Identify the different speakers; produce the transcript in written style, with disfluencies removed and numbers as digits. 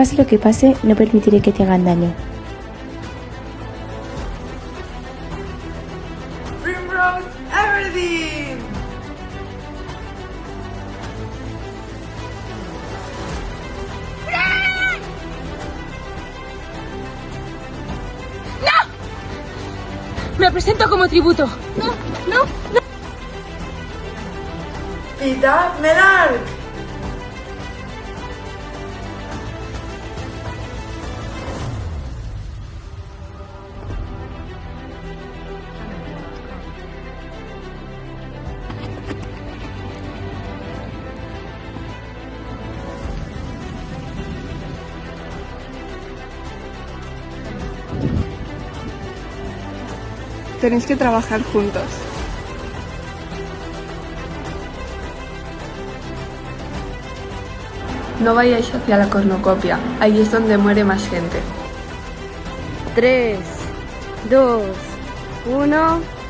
Speaker 1: pase lo que pase, no permitiré que te hagan daño.
Speaker 2: Primrose Everdeen.
Speaker 3: Me presento como tributo.
Speaker 2: Peter Menard.
Speaker 4: Tenéis que trabajar juntos.
Speaker 5: No vayáis hacia la cornucopia, ahí es donde muere más gente.
Speaker 3: 3, 2, 1...